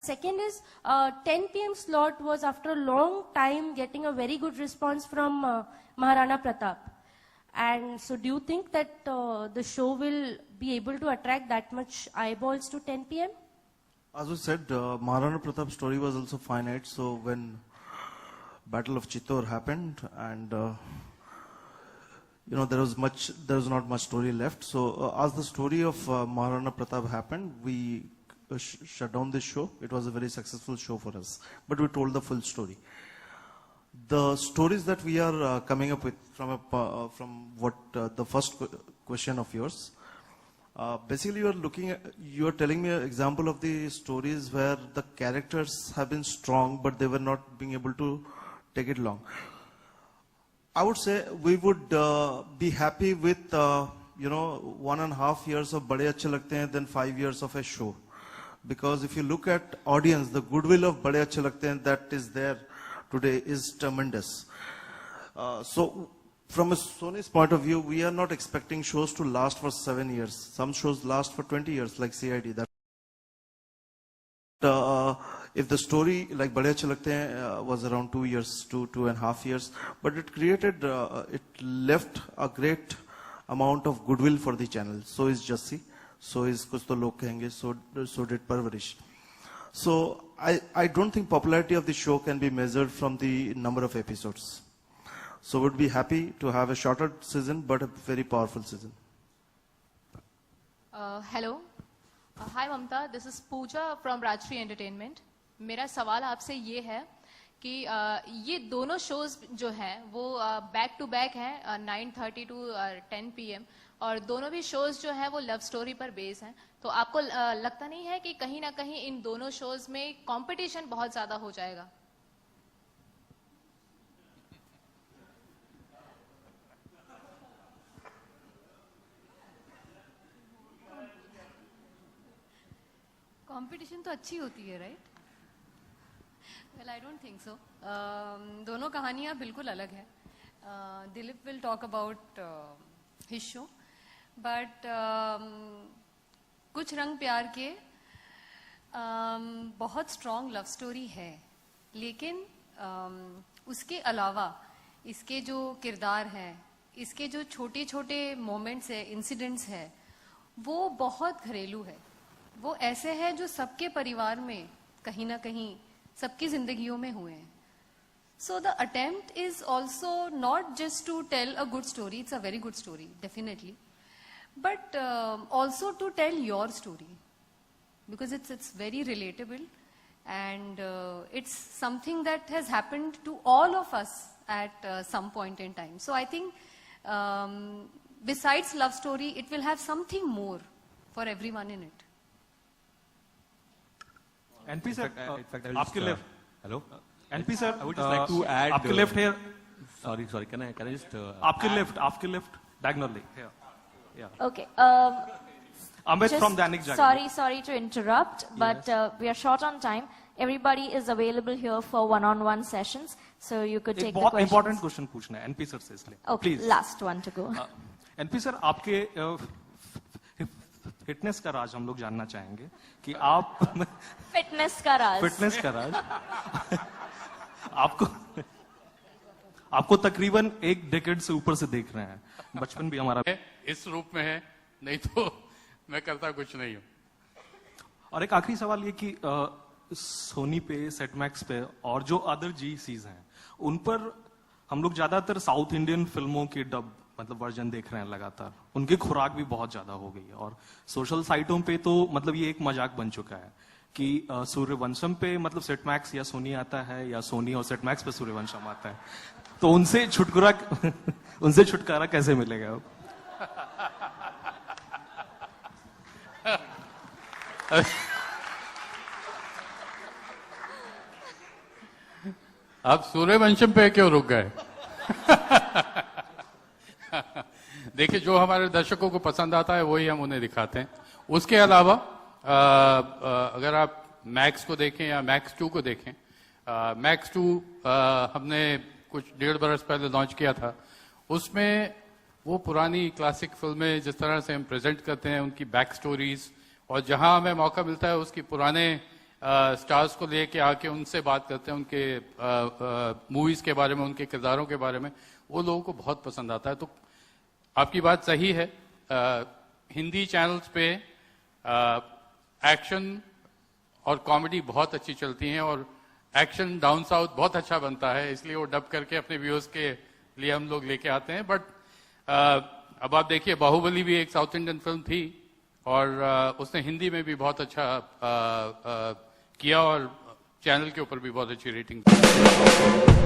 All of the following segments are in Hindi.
Second is 10 p.m. slot was after a long time getting a very good response from Maharana Pratap. And so do you think that the show will be able to attract that much eyeballs to 10 p.m.? As we said, Maharana Pratap's story was also finite. So when Battle of Chittor happened and there was not much story left. So as the story of Maharana Pratap happened, we shut down this show. It was a very successful show for us, but we told the full story. The stories that we are coming up with from what the first question of yours, basically you are telling me an example of the stories where the characters have been strong, but they were not being able to take it long. I would say we would be happy with 1.5 years of Bade Achhe Lagte Hain than 5 years of a show. Because if you look at audience, the goodwill of Bade Achhe Lagte Hain that is there today is tremendous. So from a Sony's point of view, we are not expecting shows to last for 7 years. Some shows last for 20 years, like CID. If the story like Bade Achhe Lagte Hain was around 2 years, 2.5 years, but it created, it left a great amount of goodwill for the channel. So is Jassi, so is Kuch To Log Kahenge, so did Parvarish. So I don't think popularity of the show can be measured from the number of episodes. So we'd be happy to have a shorter season, but a very powerful season. Hello. Hi Mamta, this is Pooja from Rajshri Entertainment. मेरा सवाल आपसे ये है कि ये दोनों शोज जो हैं वो बैक टू बैक हैं 9:30 to 10 PM और दोनों भी शोज जो हैं वो लव स्टोरी पर बेस हैं. तो आपको लगता नहीं है कि कहीं ना कहीं इन दोनों शोज में कंपटीशन बहुत ज्यादा हो जाएगा? कंपटीशन तो अच्छी होती है, right? Well, I don't think so. दोनों कहानियाँ बिल्कुल अलग है. Dilip will talk about his show, but कुछ रंग प्यार के बहुत स्ट्रॉन्ग लव स्टोरी है, लेकिन उसके अलावा इसके जो किरदार हैं, इसके जो छोटे छोटे मोमेंट्स है, इंसिडेंट्स है, वो बहुत घरेलू है. वो ऐसे हैं जो सबके परिवार में कहीं ना कहीं सबकी जिंदगियों में हुए हैं. So the attempt is also not just to tell a good story, it's a very good story definitely, but also to tell your story, because it's very relatable and it's something that has happened to all of us at some point in time. So I think besides love story, it will have something more for everyone in it. NP sir, आपके left. Hello. NP sir, I would just like to add. आपके left here. Sorry. Can I just? आपके left, diagonally here. Yeah. Okay. Amit Just from Dainik Jagran. sorry to interrupt, but we are short on time. Everybody is available here for one-on-one sessions, so you could take the बहुत questions. important question पूछना है NP sir से इसलिए. Okay, Please. last one to go. NP sir, आपके फिटनेस का राज हम लोग जानना चाहेंगे कि आप Fitness का राज. फिटनेस का राज आपको तकरीबन 1 डेकेड से ऊपर से देख रहे हैं. बचपन भी हमारा इस रूप में है, नहीं तो मैं करता कुछ नहीं हूं. और एक आखिरी सवाल ये कि सोनी पे, सेटमैक्स पे और जो अदर जीसीज हैं उन पर हम लोग ज्यादातर साउथ इंडियन फिल्मों के डब मतलब वर्जन देख रहे हैं लगातार. उनकी खुराक भी बहुत ज्यादा हो गई है और सोशल साइटों पे तो मतलब ये एक मजाक बन चुका है कि सूर्यवंशम पे मतलब सेटमैक्स या सोनी आता है या सोनी और सेटमैक्स पे सूर्यवंशम आता है. तो उनसे छुटकारा कैसे मिलेगा? आप सूर्यवंशम पे क्यों रुक गए? देखिए, जो हमारे दर्शकों को पसंद आता है वही हम उन्हें दिखाते हैं. उसके अलावा अगर आप मैक्स को देखें या मैक्स 2 को देखें, मैक्स 2 हमने कुछ 1.5 बरस पहले लॉन्च किया था. उसमें वो पुरानी क्लासिक फिल्में जिस तरह से हम प्रेजेंट करते हैं, उनकी बैक स्टोरीज, और जहां हमें मौका मिलता है उसकी पुराने स्टार्स को लेके आके उनसे बात करते हैं, उनके मूवीज के बारे में, उनके किरदारों के बारे में, वो लोगों को बहुत पसंद आता है। तो आपकी बात सही है, हिंदी चैनल्स पे एक्शन और कॉमेडी बहुत अच्छी चलती हैं और एक्शन डाउन साउथ बहुत अच्छा बनता है, इसलिए वो डब करके अपने व्यूअर्स के लिए हम लोग लेके आते हैं। बट अब आप देखिए, बाहुबली भी एक साउथ इंडियन फिल्म थी और उसने हिंदी में भी बहुत अच्छा किया और चैनल के ऊपर भी बहुत अच्छी रेटिंग थी।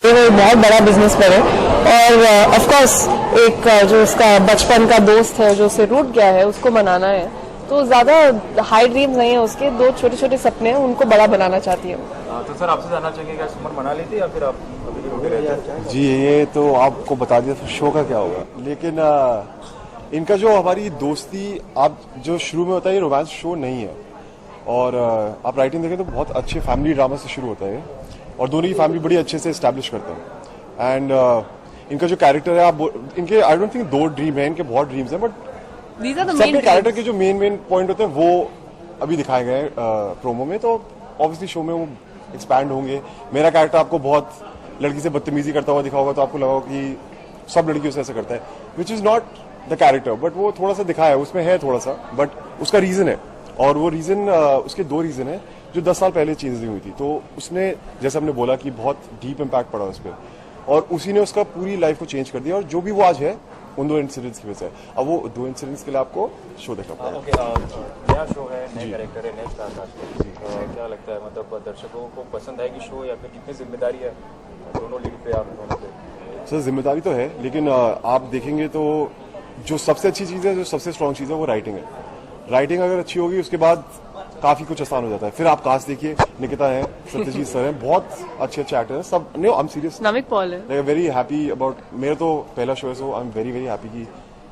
वो बहुत बड़ा बिजनेस पर है और ऑफ कोर्स एक जो उसका बचपन का दोस्त है जो उसे रूठ गया है उसको मनाना है, तो ज्यादा हाई ड्रीम्स नहीं है उसके, दो छोटे छोटे सपने हैं, उनको बड़ा बनाना चाहती है। तो सर आपसे जानना चाहेंगे क्या सुमन मना ली थी या फिर आप अभी भी रुके रहते हैं? जी ये तो आपको बता दिया तो शो का क्या होगा, लेकिन इनका जो हमारी दोस्ती आप जो शुरू में होता है, ये रोमांस शो नहीं है और आप राइटिंग देखें तो बहुत अच्छे फैमिली ड्रामा से शुरू होता है और दोनों की फैमिली बड़ी अच्छे से एस्टैब्लिश करते हैं। एंड इनका जो कैरेक्टर है, आप इनके आई डोंट थिंक दो ड्रीम है, इनके बहुत ड्रीम्स हैं, बट सबके कैरेक्टर के जो मेन पॉइंट होते हैं वो अभी दिखाए गए हैं प्रोमो में, तो ऑब्वियसली शो में वो एक्सपैंड होंगे। मेरा कैरेक्टर आपको बहुत लड़की से बदतमीजी करता हुआ दिखा होगा तो आपको लगा कि सब लड़कियों से ऐसा करता है, which is not the character, but वो थोड़ा सा दिखाया है, उसमें है थोड़ा सा, बट उसका रीजन है और वो रीजन उसके दो रीजन है जो 10 साल पहले चेंज हुई थी। तो उसने जैसे हमने बोला कि बहुत डीप इम्पैक्ट पड़ा उस पर और उसी ने उसका पूरी लाइफ को चेंज कर दिया और जो भी वो आज है उन दो इंसिडेंट्स की वजह से। अब वो दो इंसिडेंट्स के लिए आपको शो देखना पड़ेगा। नया शो है, नए कैरेक्टर है, नए स्टार कास्ट है, क्या लगता है मतलब दर्शकों को पसंद आएगी शो या फिर कितनी जिम्मेदारी है दोनों लीड पे, आप दोनों पे? सर जिम्मेदारी तो है, लेकिन आप देखेंगे तो जो सबसे अच्छी चीज़ है, जो सबसे स्ट्रॉन्ग चीज़ है वो राइटिंग है। राइटिंग अगर अच्छी होगी उसके बाद काफी कुछ आसान हो जाता है। फिर आप कास्ट देखिए, निकिता है, सत्यजीत सर हैं, बहुत अच्छे एक्टर हैं सब। No I am serious, Namik Paul है। लाइक वेरी हैप्पी अबाउट, मेरा तो पहला शो है so I am very happy कि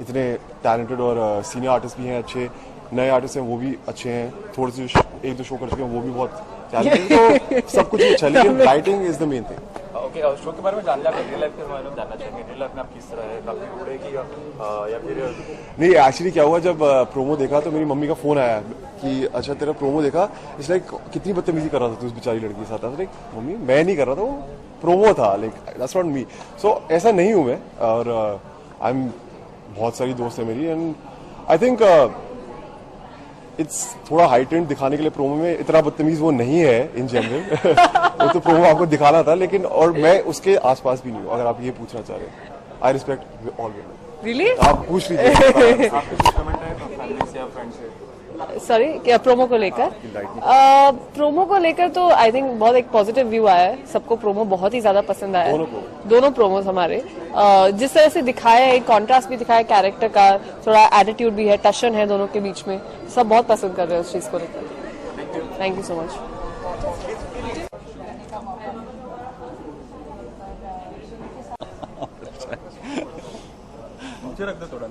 इतने टैलेंटेड और सीनियर आर्टिस्ट भी हैं अच्छे, नए आर्टिस्ट हैं वो भी अच्छे हैं, थोड़े से एक दो शो कर चुके हैं वो भी बहुत टैलेंटेड, तो सब कुछ अच्छा है, लेकिन writing is the main thing. Okay, show के बारे में जानना है, रियल लाइफ के बारे में जानना चाहेंगे, रियल लाइफ में आप किस तरह है, काफी उड़ेगी या फिर नहीं? एक्चुअली क्या हुआ, जब प्रोमो देखा तो मेरी मम्मी का फोन आया कि अच्छा तेरा प्रोमो देखा, इट्स लाइक कितनी बदतमीजी कर रहा था तू उस बेचारी लड़की के साथ। लाइक मम्मी मैं नहीं कर रहा था, वो प्रोमो था, लाइक दैट्स नॉट मी। सो ऐसा नहीं हूं मैं, और आई एम बहुत सारी दोस्त है मेरी एंड आई थिंक इट्स थोड़ा हाइटेंड दिखाने के लिए प्रोमो में इतना बदतमीज वो नहीं है इन जनरल वो तो प्रोमो आपको दिखाना था, लेकिन और मैं उसके आसपास भी नहीं हूँ, अगर आप ये पूछना चाह रहे हैं। I respect all women. Really? आप पूछ लीजिए। आपके कुछ कमेंट है फैमिली से या फ्रेंड से? सॉरी, क्या प्रोमो को लेकर? प्रोमो को लेकर तो आई थिंक बहुत एक पॉजिटिव व्यू आया है, सबको प्रोमो बहुत ही ज्यादा पसंद आया है, दोनों प्रोमोस हमारे। जिस तरह से दिखाया है, एक कॉन्ट्रास्ट भी दिखाया कैरेक्टर का, थोड़ा एटीट्यूड भी है, टशन है दोनों के बीच में, सब बहुत पसंद कर रहे हैं उस चीज को लेकर। Thank you so much. मुझे रख दो थोड़ा।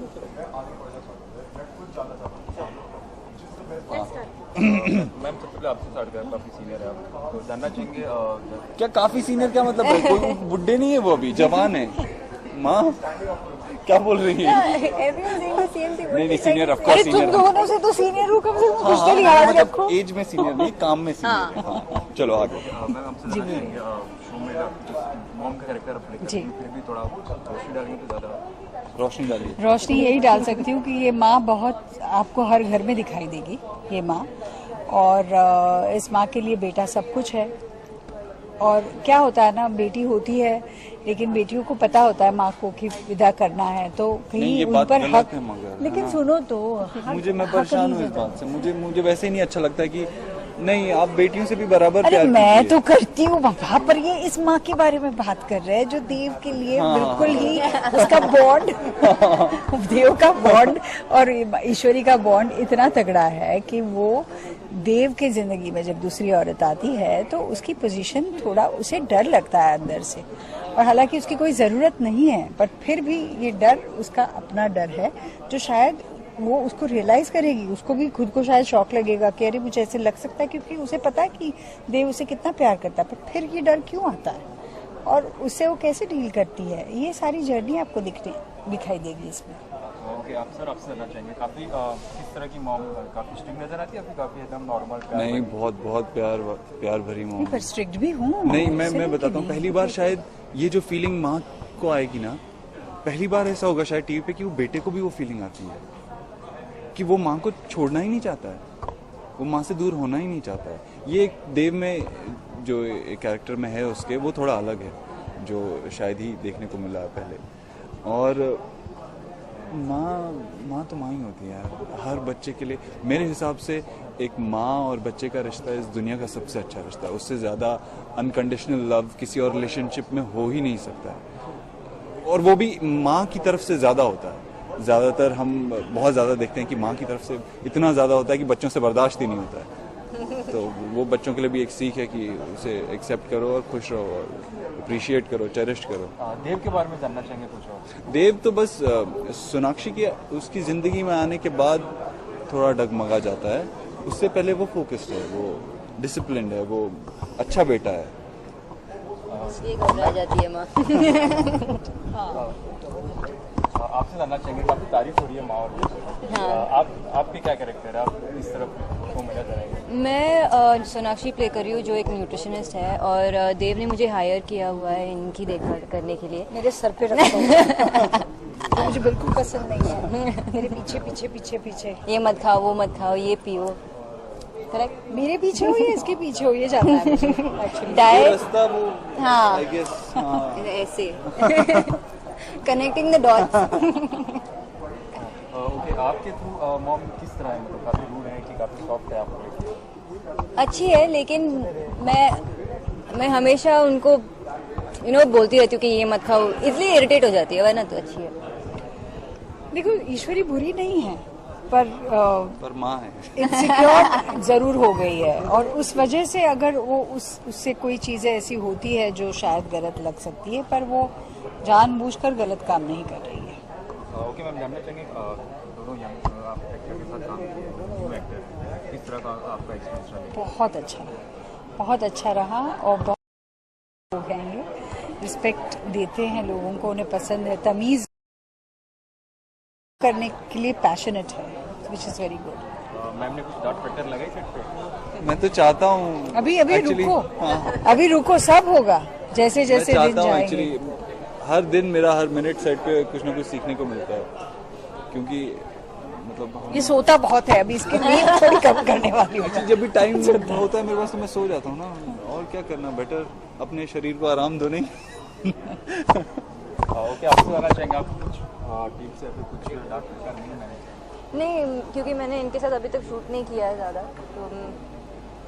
मैम सबसे पहले आपसे स्टार्ट करें, काफी सीनियर है आप, तो जानना चाहेंगे क्या काफी सीनियर क्या मतलब है? कोई बुड्ढे नहीं है वो, अभी जवान है। माँ क्या बोल रही है? नहीं नहीं सीनियर ऑफ कोर्स सीनियर। दोनों से तो सीनियर हो, कम से कम कुछ तो लिहाज रखो। एज में सीनियर नहीं, काम में सीनियर। हाँ चलो आगे। मैम आपसे शो में मॉम का कैरेक्टर आप प्ले जी। फिर भी थोड़ा रोशनी डालेंगे तो ज़्यादा रोशनी डालिए। रोशनी यही डाल सकती हूँ कि ये माँ बहुत आपको हर घर में दिखाई देगी, ये माँ। और इस माँ के लिए बेटा सब कुछ है। और क्या होता है ना, बेटी होती है लेकिन बेटियों को पता होता है माँ को कि विदा करना है, तो नहीं, कहीं ये उन बात पर गलत हक। है मगर, लेकिन हाँ। सुनो तो, मैं परेशान हूँ इस बात से। मुझे वैसे ही नहीं अच्छा लगता है कि नहीं आप बेटियों से भी बराबर अरे प्यार मैं कीजिए। तो करती हूँ वहाँ पर, ये इस माँ के बारे में बात कर रहे हैं जो देव के लिए हाँ, बिल्कुल ही उसका बॉन्ड देव का बॉन्ड और ईश्वरी का बॉन्ड इतना तगड़ा है कि वो देव की जिंदगी में जब दूसरी औरत आती है तो उसकी पोजीशन थोड़ा उसे डर लगता है अंदर से। और हालांकि उसकी कोई जरूरत नहीं है, पर फिर भी ये डर उसका अपना डर है जो शायद वो उसको रियलाइज करेगी। उसको भी खुद को शायद शौक लगेगा कि अरे मुझे ऐसे लग सकता है, क्योंकि उसे पता है कि देव उसे कितना प्यार करता है। पर फिर ये डर क्यों आता है और उससे वो कैसे डील करती है, ये सारी जर्नी आपको दिखाई देगी इसमें। ओके आप सर आपसे जानना चाहेंगे काफ़ी किस तरह की मॉम काफ़ी स्ट्रिक्ट नजर आती है आपको, काफ़ी एकदम नॉर्मल? नहीं बहुत प्यार भरी मॉम। पर स्ट्रिक्ट भी हूँ नहीं मैं बताता हूँ, पहली बार शायद ये जो फीलिंग माँ को आएगी ना, पहली बार ऐसा होगा शायद टीवी पे कि वो बेटे को भी वो फीलिंग आती है कि वो माँ को छोड़ना ही नहीं चाहता है, वो माँ से दूर होना ही नहीं चाहता है। ये एक देव में जो कैरेक्टर में है उसके, वो थोड़ा अलग है जो शायद ही देखने को मिला है पहले। और माँ तो माँ ही होती है यार हर बच्चे के लिए। मेरे हिसाब से एक माँ और बच्चे का रिश्ता इस दुनिया का सबसे अच्छा रिश्ता है। उससे ज़्यादा अनकंडीशनल लव किसी और रिलेशनशिप में हो ही नहीं सकता है, और वो भी माँ की तरफ से ज़्यादा होता है। ज़्यादातर हम बहुत ज़्यादा देखते हैं कि माँ की तरफ से इतना ज़्यादा होता है कि बच्चों से बर्दाश्त ही नहीं होता है। तो वो बच्चों के लिए भी एक सीख है कि उसे एक्सेप्ट करो और खुश रहो और अप्रिशिएट करो, चेरिश करो। देव के बारे में जानना चाहेंगे कुछ और? देव तो बस सोनाक्षी की उसकी ज़िंदगी में आने के बाद थोड़ा डगमगा जाता है। उससे पहले वो फोकस्ड है, वो डिसिप्लिन्ड है, वो अच्छा बेटा है। घबरा जाती है माँ। आपसे जानना चाहेंगे काफ़ी तारीफ हो रही है माँ और बेटे। हाँ। आपके क्या कैरेक्टर है, आप इस तरफ को मिला जाएंगे? मैं सोनाक्षी प्ले कर रही हूँ जो एक न्यूट्रिशनिस्ट है, और देव ने मुझे हायर किया हुआ है इनकी देखभाल करने के लिए। मेरे सर पे रखो तो मुझे बिल्कुल पसंद नहीं है। मेरे पीछे पीछे पीछे पीछे ये मत खाओ, वो मत खाओ, ये पियो। करेक्ट। मेरे पीछे हो या इसके पीछे हो, ये जानना है एक्चुअली। डाइट। हाँ ऐसे कनेक्टिंग द डॉट्स। ओके आपके थ्रू मॉम किस तरह है, मतलब काफ़ी रूड है कि काफ़ी सॉफ्ट है आपको? अच्छी है, लेकिन मैं हमेशा उनको बोलती रहती हूँ कि ये मत खाओ, इसलिए इरिटेट हो जाती है, वरना तो अच्छी है। देखो ईश्वरी बुरी नहीं है, पर माँ है। इनसिक्योर जरूर हो गई है, और उस वजह से अगर वो उससे कोई चीजें ऐसी होती है जो शायद गलत लग सकती है, पर वो जानबूझकर गलत काम नहीं कर रही है। ओके मैम जानना चाहेंगे दोनों यंग आप एक्टर के साथ काम किए, न्यू एक्टर, किस तरह का आपका एक्सपीरियंस रहा? बहुत अच्छा रहा, और बहुत लोग हैं रिस्पेक्ट देते हैं लोगों को, उन्हें पसंद है, तमीज करने के लिए पैशनेट है, which is very good. Ma'am ने कुछ डांट फटकर लगाई सेट पे? मैं तो चाहता हूँ अभी actually, रुको। हाँ। अभी रुको, सब होगा जैसे जैसे दिन जाएंगे। एक्चुअली हर दिन मेरा हर मिनट सेट पे कुछ ना कुछ सीखने को मिलता है, क्योंकि मतलब ये सोता बहुत है, अभी इसके नींद थोड़ी कम करने वाली हूँ। जब भी टाइम होता है मेरे पास तो मैं सो जाता हूँ ना, और क्या करना, बेटर अपने शरीर को आराम दो नहीं। ओके आपसे जानना चाहेंगे आप कुछ टीम से अभी कुछ डांट फटकार नहीं? नहीं, क्योंकि मैंने इनके साथ अभी तक शूट नहीं किया है ज़्यादा, तो